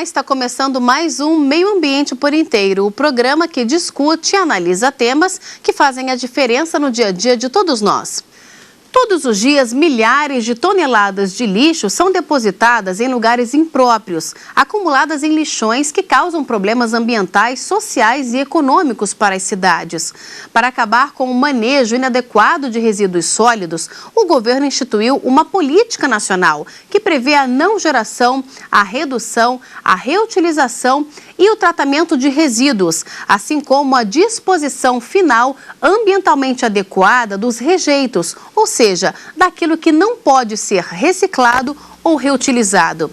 Olá, está começando mais um Meio Ambiente por Inteiro, o programa que discute e analisa temas que fazem a diferença no dia a dia de todos nós. Todos os dias, milhares de toneladas de lixo são depositadas em lugares impróprios, acumuladas em lixões que causam problemas ambientais, sociais e econômicos para as cidades. Para acabar com o manejo inadequado de resíduos sólidos, o governo instituiu uma política nacional que prevê a não geração, a redução, a reutilização e o tratamento de resíduos, assim como a disposição final ambientalmente adequada dos rejeitos, ou seja, daquilo que não pode ser reciclado ou reutilizado.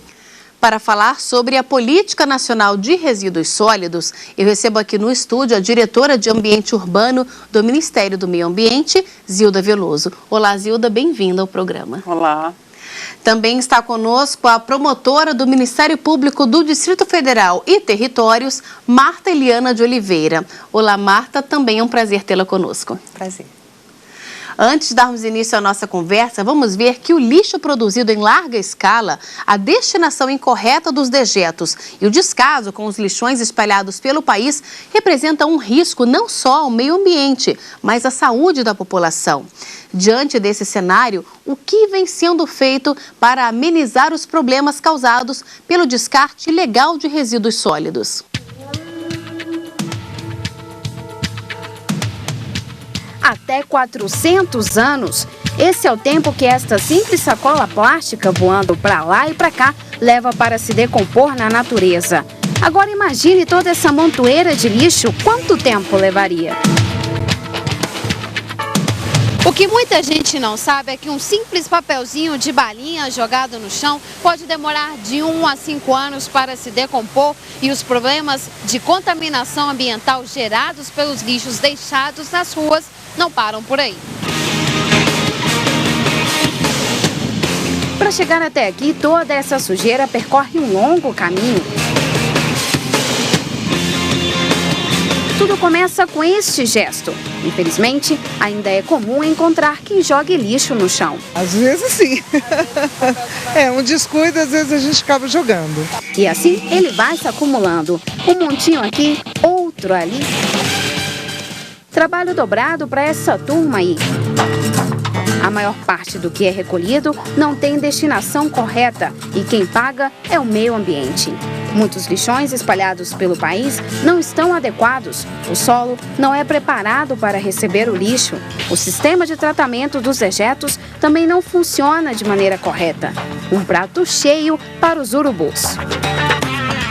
Para falar sobre a Política Nacional de Resíduos Sólidos, eu recebo aqui no estúdio a diretora de Ambiente Urbano do Ministério do Meio Ambiente, Zilda Veloso. Olá, Zilda, bem-vinda ao programa. Olá. Também está conosco a promotora do Ministério Público do Distrito Federal e Territórios, Marta Eliana de Oliveira. Olá, Marta, também é um prazer tê-la conosco. Prazer. Antes de darmos início à nossa conversa, vamos ver que o lixo produzido em larga escala, a destinação incorreta dos dejetos e o descaso com os lixões espalhados pelo país representam um risco não só ao meio ambiente, mas à saúde da população. Diante desse cenário, o que vem sendo feito para amenizar os problemas causados pelo descarte ilegal de resíduos sólidos? Até 400 anos. Esse é o tempo que esta simples sacola plástica voando para lá e para cá leva para se decompor na natureza. Agora imagine toda essa montoeira de lixo, quanto tempo levaria? O que muita gente não sabe é que um simples papelzinho de balinha jogado no chão pode demorar de 1 a 5 anos para se decompor e os problemas de contaminação ambiental gerados pelos lixos deixados nas ruas não param por aí. Para chegar até aqui, toda essa sujeira percorre um longo caminho. Tudo começa com este gesto. Infelizmente, ainda é comum encontrar quem jogue lixo no chão. Às vezes sim. É um descuido, às vezes a gente acaba jogando. E assim ele vai se acumulando. Um montinho aqui, outro ali. Trabalho dobrado para essa turma aí. A maior parte do que é recolhido não tem destinação correta e quem paga é o meio ambiente. Muitos lixões espalhados pelo país não estão adequados. O solo não é preparado para receber o lixo. O sistema de tratamento dos dejetos também não funciona de maneira correta. Um prato cheio para os urubus.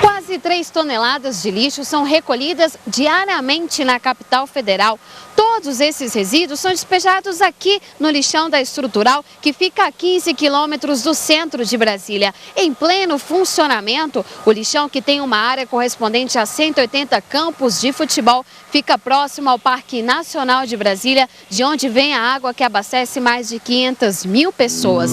Quase 3 toneladas de lixo são recolhidas diariamente na capital federal. Todos esses resíduos são despejados aqui no lixão da Estrutural, que fica a 15 quilômetros do centro de Brasília. Em pleno funcionamento, o lixão, que tem uma área correspondente a 180 campos de futebol, fica próximo ao Parque Nacional de Brasília, de onde vem a água que abastece mais de 500 mil pessoas.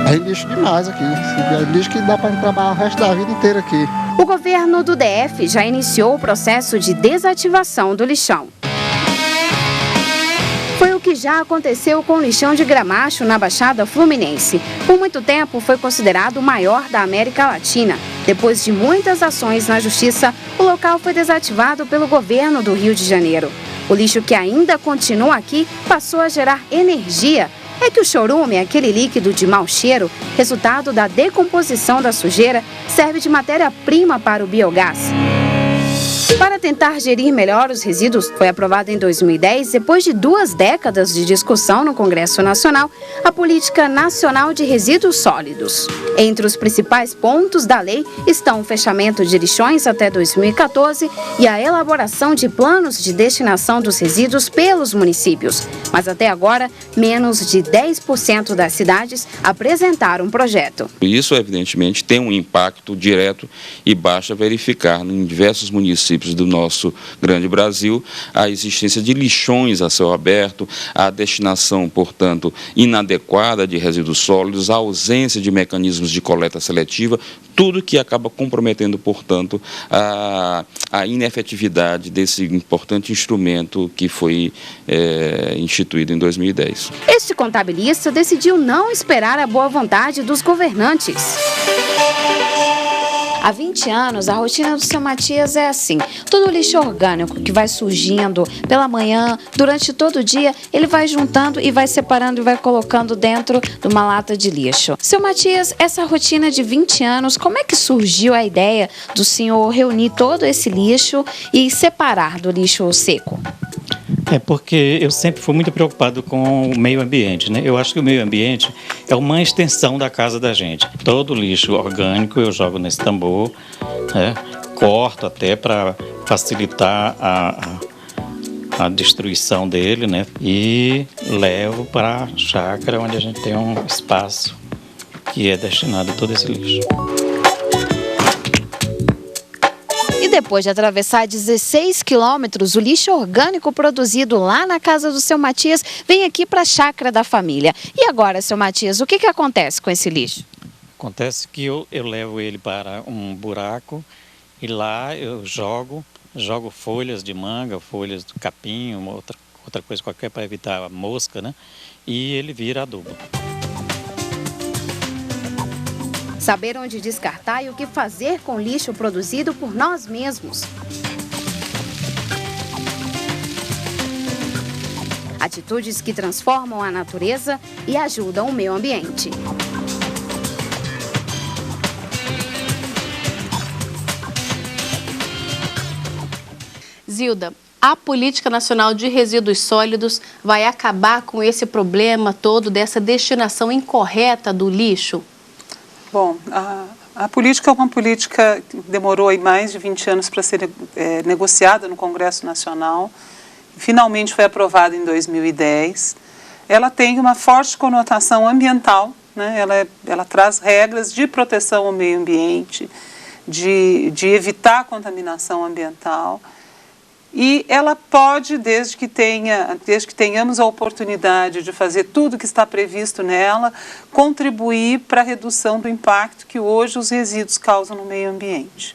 É lixo demais aqui, é lixo que dá para trabalhar o resto da vida inteira aqui. O governo do DF já iniciou o processo de desativação do lixão. Foi o que já aconteceu com o lixão de Gramacho na Baixada Fluminense. Por muito tempo foi considerado o maior da América Latina. Depois de muitas ações na justiça, o local foi desativado pelo governo do Rio de Janeiro. O lixo que ainda continua aqui passou a gerar energia. É que o chorume, aquele líquido de mau cheiro, resultado da decomposição da sujeira, serve de matéria-prima para o biogás. Para tentar gerir melhor os resíduos, foi aprovada em 2010, depois de 2 décadas de discussão no Congresso Nacional, a Política Nacional de Resíduos Sólidos. Entre os principais pontos da lei estão o fechamento de lixões até 2014 e a elaboração de planos de destinação dos resíduos pelos municípios. Mas até agora, menos de 10% das cidades apresentaram um projeto. Isso, evidentemente, tem um impacto direto e basta verificar em diversos municípios municípios do nosso grande Brasil, a existência de lixões a céu aberto, a destinação, portanto, inadequada de resíduos sólidos, a ausência de mecanismos de coleta seletiva, tudo que acaba comprometendo, portanto, a inefetividade desse importante instrumento que foi instituído em 2010. Este contabilista decidiu não esperar a boa vontade dos governantes. Há 20 anos, a rotina do seu Matias é assim. Todo o lixo orgânico que vai surgindo pela manhã, durante todo o dia, ele vai juntando e vai separando e vai colocando dentro de uma lata de lixo. Seu Matias, essa rotina de 20 anos, como é que surgiu a ideia do senhor reunir todo esse lixo e separar do lixo seco? É porque eu sempre fui muito preocupado com o meio ambiente, né? Eu acho que o meio ambiente é uma extensão da casa da gente. Todo lixo orgânico eu jogo nesse tambor, né? Corto até para facilitar a destruição dele, né? E levo para a chácara, onde a gente tem um espaço que é destinado a todo esse lixo. E depois de atravessar 16 quilômetros, o lixo orgânico produzido lá na casa do seu Matias vem aqui para a chácara da família. E agora, seu Matias, o que acontece com esse lixo? Acontece que eu levo ele para um buraco e lá eu jogo folhas de manga, folhas de capim, outra coisa qualquer para evitar a mosca, né? E ele vira adubo. Saber onde descartar e o que fazer com o lixo produzido por nós mesmos. Atitudes que transformam a natureza e ajudam o meio ambiente. Zilda, a Política Nacional de Resíduos Sólidos vai acabar com esse problema todo dessa destinação incorreta do lixo? Bom, a política é uma política que demorou aí mais de 20 anos para ser negociada no Congresso Nacional. Finalmente foi aprovada em 2010. Ela tem uma forte conotação ambiental, né? Ela traz regras de proteção ao meio ambiente, de evitar a contaminação ambiental. E ela pode, desde que tenhamos a oportunidade de fazer tudo que está previsto nela, contribuir para a redução do impacto que hoje os resíduos causam no meio ambiente.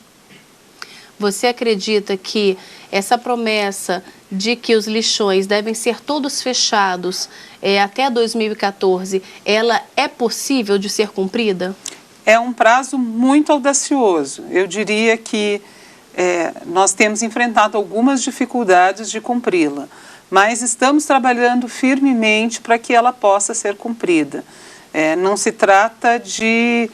Você acredita que essa promessa de que os lixões devem ser todos fechados até 2014, ela é possível de ser cumprida? É um prazo muito audacioso. Eu diria que nós temos enfrentado algumas dificuldades de cumpri-la, mas estamos trabalhando firmemente para que ela possa ser cumprida. Não se trata de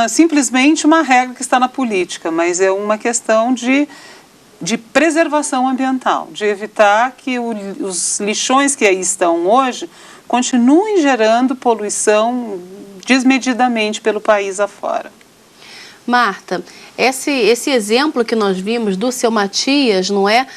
simplesmente uma regra que está na política, mas é uma questão de preservação ambiental, de evitar que os lixões que aí estão hoje continuem gerando poluição desmedidamente pelo país afora. Marta, esse exemplo que nós vimos do seu Matias, não é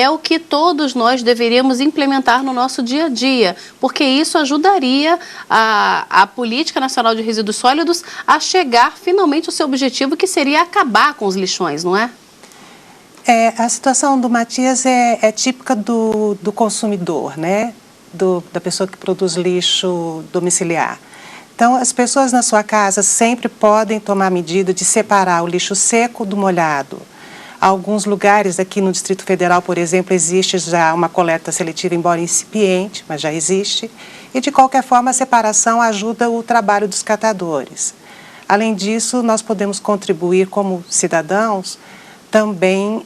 o que todos nós deveríamos implementar no nosso dia a dia, porque isso ajudaria a Política Nacional de Resíduos Sólidos a chegar finalmente ao seu objetivo, que seria acabar com os lixões, não é? A situação do Matias é típica do consumidor, né? Da pessoa que produz lixo domiciliar. Então, as pessoas na sua casa sempre podem tomar a medida de separar o lixo seco do molhado. Alguns lugares aqui no Distrito Federal, por exemplo, existe já uma coleta seletiva, embora incipiente, mas já existe. E, de qualquer forma, a separação ajuda o trabalho dos catadores. Além disso, nós podemos contribuir como cidadãos também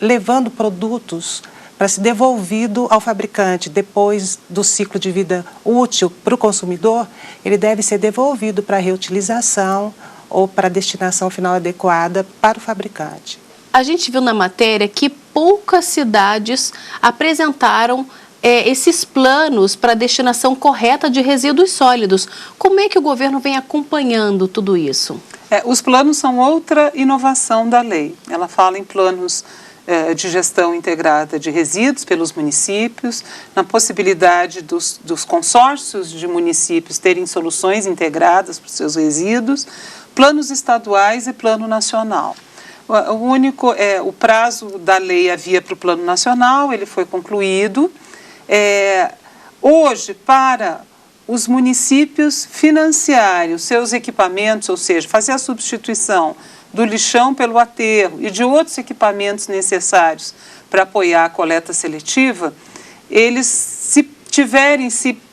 levando produtos para ser devolvido ao fabricante. Depois do ciclo de vida útil para o consumidor, ele deve ser devolvido para reutilização ou para destinação final adequada para o fabricante. A gente viu na matéria que poucas cidades apresentaram esses planos para a destinação correta de resíduos sólidos. Como é que o governo vem acompanhando tudo isso? Os planos são outra inovação da lei. Ela fala em planos de gestão integrada de resíduos pelos municípios, na possibilidade dos consórcios de municípios terem soluções integradas para os seus resíduos, planos estaduais e plano nacional. O prazo da lei havia para o Plano Nacional, ele foi concluído. Hoje, para os municípios financiarem os seus equipamentos, ou seja, fazer a substituição do lixão pelo aterro e de outros equipamentos necessários para apoiar a coleta seletiva, eles, se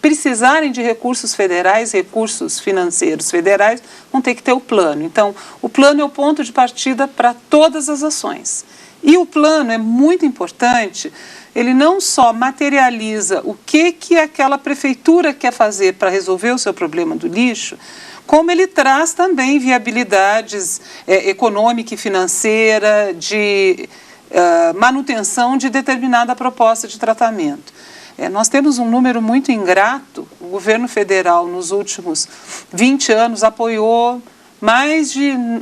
precisarem de recursos federais, recursos financeiros federais, vão ter que ter o plano. Então, o plano é o ponto de partida para todas as ações. E o plano é muito importante, ele não só materializa o que aquela prefeitura quer fazer para resolver o seu problema do lixo, como ele traz também viabilidades econômica e financeira, de manutenção de determinada proposta de tratamento. Nós temos um número muito ingrato. O governo federal, nos últimos 20 anos, apoiou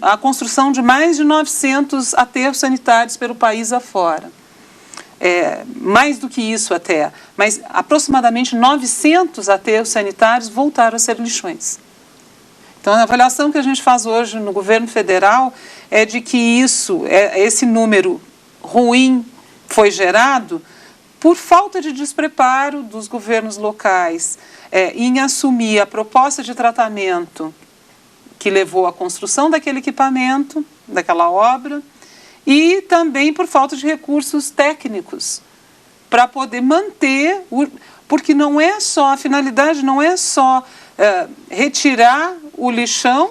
a construção de mais de 900 aterros sanitários pelo país afora. Mais do que isso até, mas aproximadamente 900 aterros sanitários voltaram a ser lixões. Então, a avaliação que a gente faz hoje no governo federal é de que esse número ruim foi gerado por falta de despreparo dos governos locais em assumir a proposta de tratamento que levou à construção daquele equipamento, daquela obra, e também por falta de recursos técnicos para poder manter, porque a finalidade não é só retirar o lixão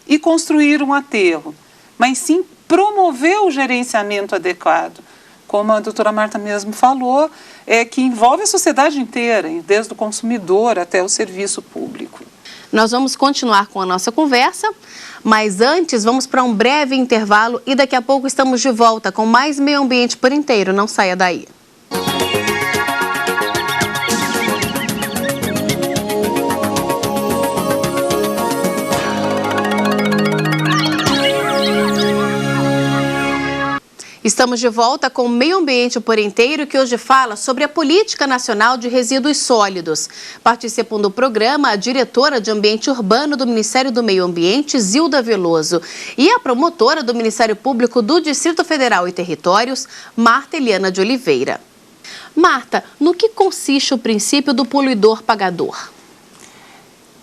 e construir um aterro, mas sim promover o gerenciamento adequado. Como a doutora Marta mesmo falou, que envolve a sociedade inteira, desde o consumidor até o serviço público. Nós vamos continuar com a nossa conversa, mas antes vamos para um breve intervalo e daqui a pouco estamos de volta com mais Meio Ambiente por Inteiro. Não saia daí. Estamos de volta com o Meio Ambiente por Inteiro, que hoje fala sobre a Política Nacional de Resíduos Sólidos. Participam do programa a diretora de Ambiente Urbano do Ministério do Meio Ambiente, Zilda Veloso, e a promotora do Ministério Público do Distrito Federal e Territórios, Marta Eliana de Oliveira. Marta, no que consiste o princípio do poluidor-pagador?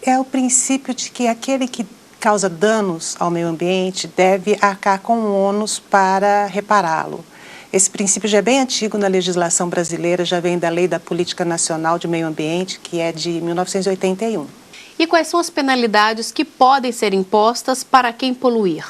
É o princípio de que aquele que causa danos ao meio ambiente deve arcar com o ônus para repará-lo. Esse princípio já é bem antigo na legislação brasileira, já vem da Lei da Política Nacional de Meio Ambiente, que é de 1981. E quais são as penalidades que podem ser impostas para quem poluir?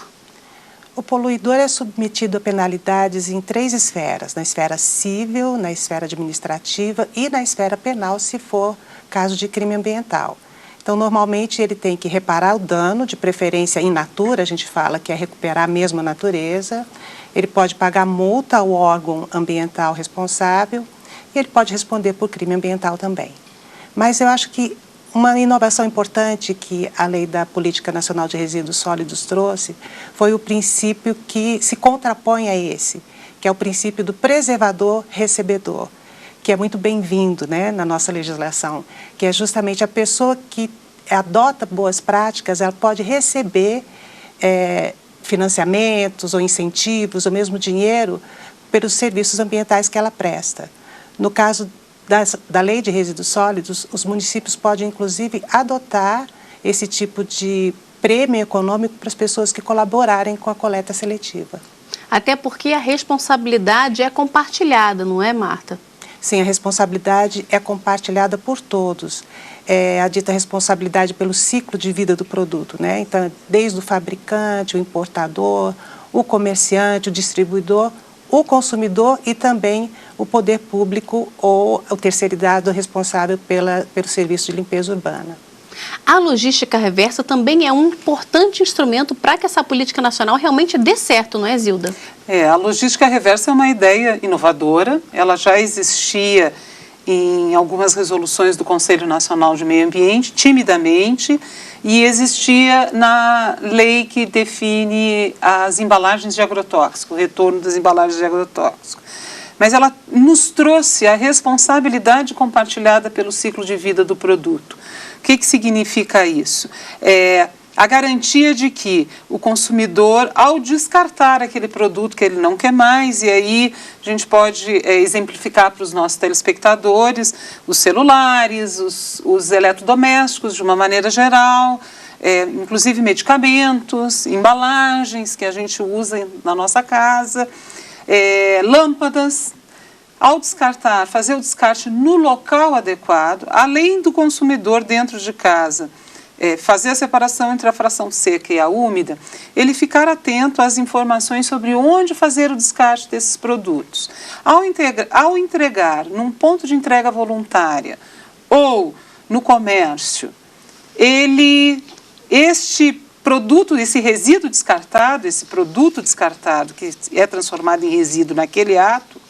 O poluidor é submetido a penalidades em 3 esferas, na esfera civil, na esfera administrativa e na esfera penal, se for caso de crime ambiental. Então, normalmente, ele tem que reparar o dano, de preferência in natura, a gente fala que é recuperar mesmo a natureza. Ele pode pagar multa ao órgão ambiental responsável e ele pode responder por crime ambiental também. Mas eu acho que uma inovação importante que a Lei da Política Nacional de Resíduos Sólidos trouxe foi o princípio que se contrapõe a esse, que é o princípio do preservador-recebedor, que é muito bem-vindo, né, na nossa legislação, que é justamente a pessoa que adota boas práticas, ela pode receber financiamentos ou incentivos, ou mesmo dinheiro, pelos serviços ambientais que ela presta. No caso da Lei de Resíduos Sólidos, os municípios podem, inclusive, adotar esse tipo de prêmio econômico para as pessoas que colaborarem com a coleta seletiva. Até porque a responsabilidade é compartilhada, não é, Marta? Sim, a responsabilidade é compartilhada por todos. É a dita responsabilidade pelo ciclo de vida do produto, né? Então, desde o fabricante, o importador, o comerciante, o distribuidor, o consumidor e também o poder público ou o terceirizado responsável pelo serviço de limpeza urbana. A logística reversa também é um importante instrumento para que essa política nacional realmente dê certo, não é, Zilda? A logística reversa é uma ideia inovadora, ela já existia em algumas resoluções do Conselho Nacional de Meio Ambiente, timidamente, e existia na lei que define as embalagens de agrotóxico, o retorno das embalagens de agrotóxico. Mas ela nos trouxe a responsabilidade compartilhada pelo ciclo de vida do produto. O que significa isso? a garantia de que o consumidor, ao descartar aquele produto que ele não quer mais, e aí a gente pode exemplificar para os nossos telespectadores os celulares, os eletrodomésticos de uma maneira geral, inclusive medicamentos, embalagens que a gente usa na nossa casa, lâmpadas. Ao descartar, fazer o descarte no local adequado, além do consumidor dentro de casa, fazer a separação entre a fração seca e a úmida, ele ficar atento às informações sobre onde fazer o descarte desses produtos. Ao entregar num ponto de entrega voluntária ou no comércio, este produto, esse resíduo descartado, esse produto descartado que é transformado em resíduo naquele ato,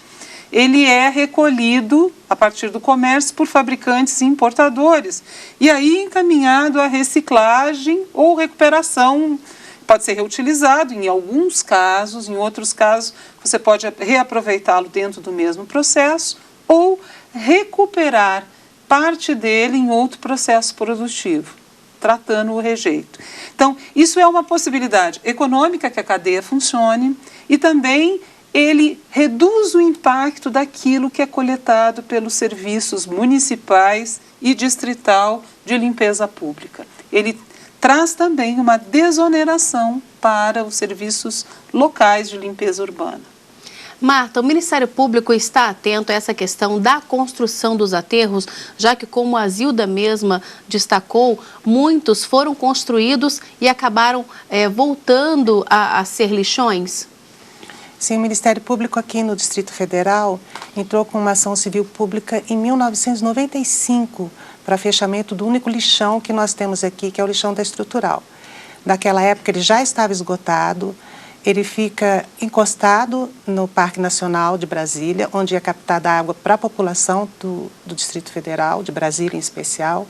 ele é recolhido a partir do comércio por fabricantes e importadores e aí encaminhado à reciclagem ou recuperação. Pode ser reutilizado em alguns casos, em outros casos você pode reaproveitá-lo dentro do mesmo processo ou recuperar parte dele em outro processo produtivo, tratando o rejeito. Então, isso é uma possibilidade econômica que a cadeia funcione e também ele reduz o impacto daquilo que é coletado pelos serviços municipais e distrital de limpeza pública. Ele traz também uma desoneração para os serviços locais de limpeza urbana. Marta, o Ministério Público está atento a essa questão da construção dos aterros, já que, como a Zilda mesma destacou, muitos foram construídos e acabaram voltando a ser lixões? Sim, o Ministério Público aqui no Distrito Federal entrou com uma ação civil pública em 1995 para fechamento do único lixão que nós temos aqui, que é o lixão da Estrutural. Naquela época ele já estava esgotado, ele fica encostado no Parque Nacional de Brasília, onde é captada água para a população do Distrito Federal, de Brasília em especial.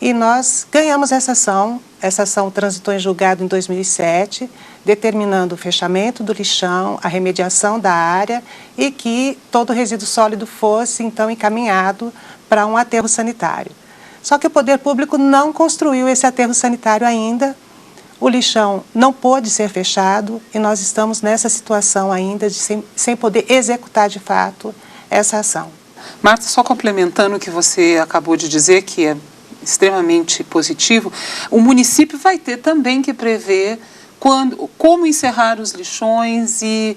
E nós ganhamos essa ação transitou em julgado em 2007, determinando o fechamento do lixão, a remediação da área e que todo resíduo sólido fosse, então, encaminhado para um aterro sanitário. Só que o poder público não construiu esse aterro sanitário ainda, o lixão não pôde ser fechado e nós estamos nessa situação ainda de sem poder executar de fato essa ação. Marta, só complementando o que você acabou de dizer, que é extremamente positivo, o município vai ter também que prever como encerrar os lixões e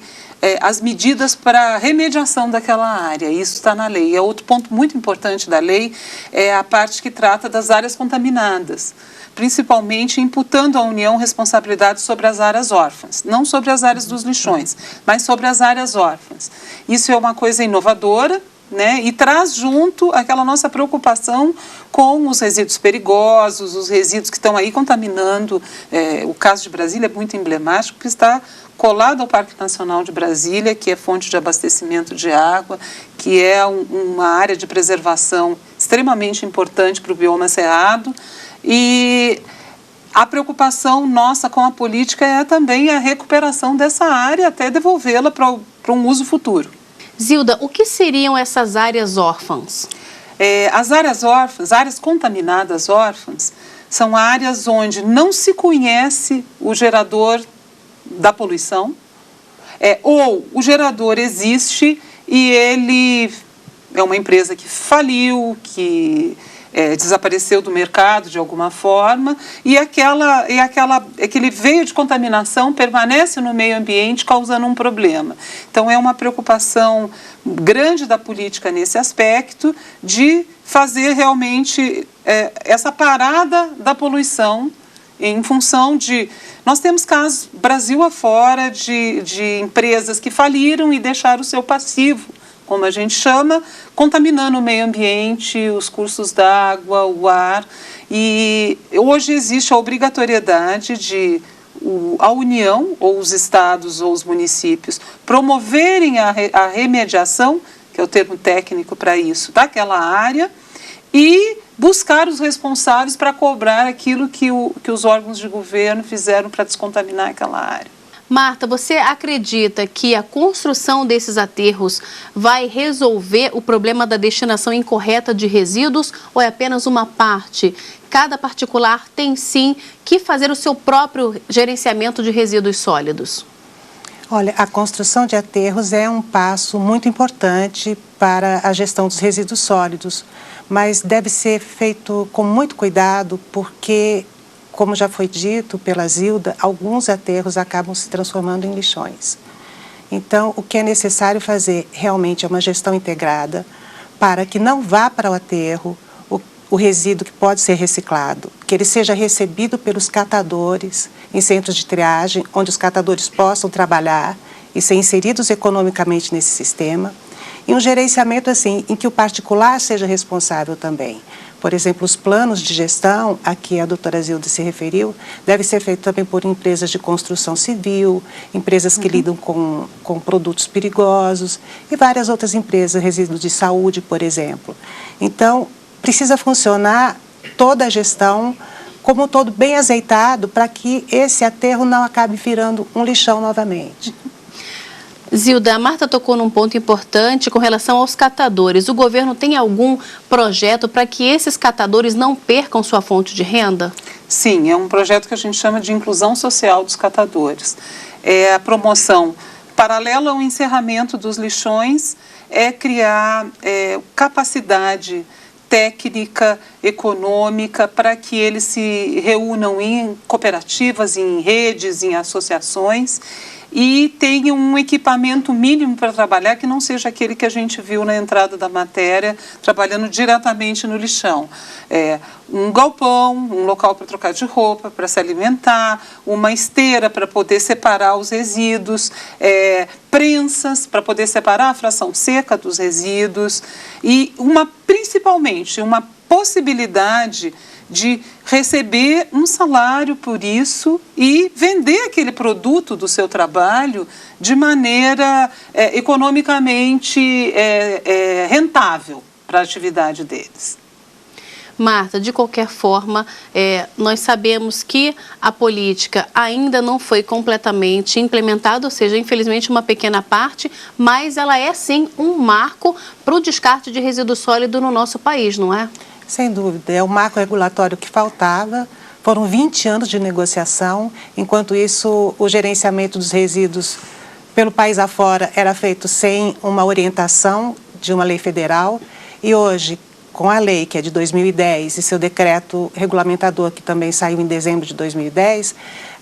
as medidas para a remediação daquela área. Isso está na lei. E outro ponto muito importante da lei é a parte que trata das áreas contaminadas, principalmente imputando à União responsabilidade sobre as áreas órfãs, não sobre as áreas dos lixões, mas sobre as áreas órfãs. Isso é uma coisa inovadora, né? E traz junto aquela nossa preocupação com os resíduos perigosos, os resíduos que estão aí contaminando. O caso de Brasília é muito emblemático, que está colado ao Parque Nacional de Brasília, que é fonte de abastecimento de água, que é uma área de preservação extremamente importante para o bioma cerrado. E a preocupação nossa com a política é também a recuperação dessa área até devolvê-la para um uso futuro. Zilda, o que seriam essas áreas órfãs? As áreas órfãs, áreas contaminadas órfãs, são áreas onde não se conhece o gerador da poluição, ou o gerador existe e ele é uma empresa que faliu, que desapareceu do mercado de alguma forma, e aquele veio de contaminação permanece no meio ambiente causando um problema. Então é uma preocupação grande da política nesse aspecto de fazer realmente essa parada da poluição em função de... Nós temos casos Brasil afora de empresas que faliram e deixaram o seu passivo, como a gente chama, contaminando o meio ambiente, os cursos d'água, o ar. E hoje existe a obrigatoriedade de a União, ou os estados, ou os municípios, promoverem a remediação, que é o termo técnico para isso, daquela área, e buscar os responsáveis para cobrar aquilo que os órgãos de governo fizeram para descontaminar aquela área. Marta, você acredita que a construção desses aterros vai resolver o problema da destinação incorreta de resíduos ou é apenas uma parte? Cada particular tem sim que fazer o seu próprio gerenciamento de resíduos sólidos. Olha, a construção de aterros é um passo muito importante para a gestão dos resíduos sólidos, mas deve ser feito com muito cuidado porque, como já foi dito pela Zilda, alguns aterros acabam se transformando em lixões. Então, o que é necessário fazer realmente é uma gestão integrada para que não vá para o aterro o resíduo que pode ser reciclado, que ele seja recebido pelos catadores em centros de triagem, onde os catadores possam trabalhar e ser inseridos economicamente nesse sistema, e um gerenciamento assim, em que o particular seja responsável também. Por exemplo, os planos de gestão, a que a doutora Zilda se referiu, deve ser feito também por empresas de construção civil, empresas que lidam com produtos perigosos e várias outras empresas, resíduos de saúde, por exemplo. Então, precisa funcionar toda a gestão como um todo bem azeitado para que esse aterro não acabe virando um lixão novamente. Zilda, a Marta tocou num ponto importante com relação aos catadores. O governo tem algum projeto para que esses catadores não percam sua fonte de renda? Sim, é um projeto que a gente chama de inclusão social dos catadores. É a promoção paralela ao encerramento dos lixões, é criar capacidade técnica, econômica, para que eles se reúnam em cooperativas, em redes, em associações e tenham um equipamento mínimo para trabalhar que não seja aquele que a gente viu na entrada da matéria, trabalhando diretamente no lixão. Um galpão, um local para trocar de roupa, para se alimentar, uma esteira para poder separar os resíduos, prensas para poder separar a fração seca dos resíduos e principalmente uma possibilidade de receber um salário por isso e vender aquele produto do seu trabalho de maneira economicamente rentável para a atividade deles. Marta, de qualquer forma, nós sabemos que a política ainda não foi completamente implementada, ou seja, infelizmente uma pequena parte, mas ela é sim um marco para o descarte de resíduo sólido no nosso país, não é? Sem dúvida, é o marco regulatório que faltava. Foram 20 anos de negociação, enquanto isso o gerenciamento dos resíduos pelo país afora era feito sem uma orientação de uma lei federal e hoje, com a lei que é de 2010 e seu decreto regulamentador que também saiu em dezembro de 2010,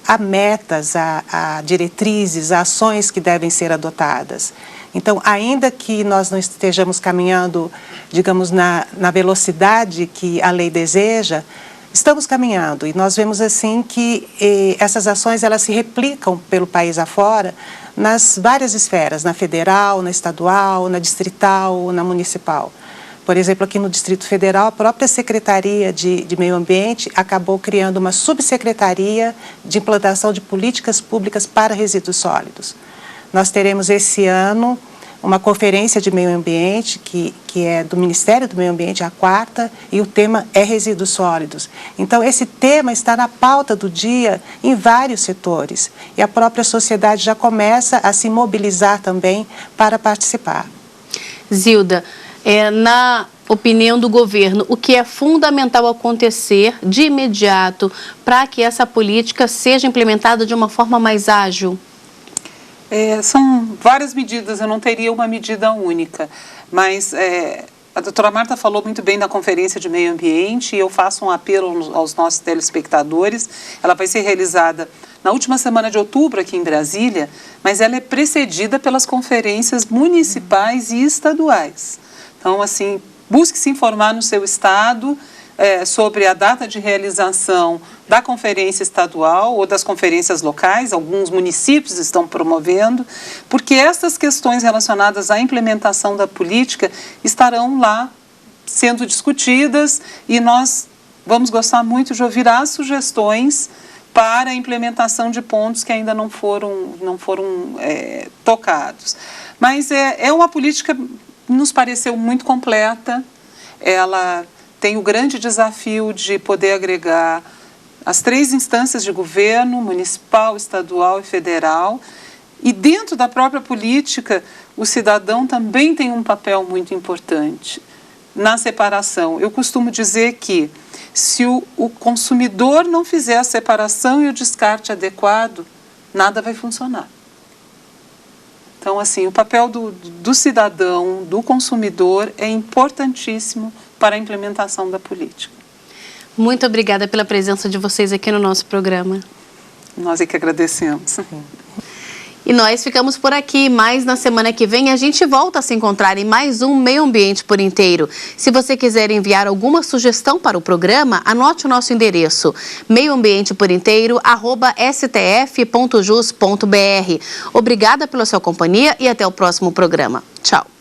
há metas, há diretrizes, há ações que devem ser adotadas. Então, ainda que nós não estejamos caminhando, digamos, na velocidade que a lei deseja, estamos caminhando e nós vemos assim que essas ações elas se replicam pelo país afora nas várias esferas, na federal, na estadual, na distrital, na municipal. Por exemplo, aqui no Distrito Federal, a própria Secretaria de Meio Ambiente acabou criando uma subsecretaria de implantação de políticas públicas para resíduos sólidos. Nós teremos esse ano uma conferência de meio ambiente, que é do Ministério do Meio Ambiente, a 4ª, e o tema é resíduos sólidos. Então, esse tema está na pauta do dia em vários setores, e a própria sociedade já começa a se mobilizar também para participar. Zilda, na opinião do governo, o que é fundamental acontecer de imediato para que essa política seja implementada de uma forma mais ágil? São várias medidas, eu não teria uma medida única, mas a doutora Marta falou muito bem da Conferência de Meio Ambiente e eu faço um apelo aos nossos telespectadores. Ela vai ser realizada na última semana de outubro aqui em Brasília, mas ela é precedida pelas conferências municipais e estaduais. Então, assim, busque se informar no seu estado sobre a data de realização da conferência estadual ou das conferências locais, alguns municípios estão promovendo, porque essas questões relacionadas à implementação da política estarão lá sendo discutidas e nós vamos gostar muito de ouvir as sugestões para a implementação de pontos que ainda não foram tocados. Mas é uma política que nos pareceu muito completa, ela tem o grande desafio de poder agregar as 3 instâncias de governo, municipal, estadual e federal. E dentro da própria política, o cidadão também tem um papel muito importante na separação. Eu costumo dizer que se o consumidor não fizer a separação e o descarte adequado, nada vai funcionar. Então, assim, o papel do cidadão, do consumidor, é importantíssimo para a implementação da política. Muito obrigada pela presença de vocês aqui no nosso programa. Nós é que agradecemos. E nós ficamos por aqui, mas na semana que vem a gente volta a se encontrar em mais um Meio Ambiente por Inteiro. Se você quiser enviar alguma sugestão para o programa, anote o nosso endereço, meioambienteporinteiro@stf.jus.br. Obrigada pela sua companhia e até o próximo programa. Tchau.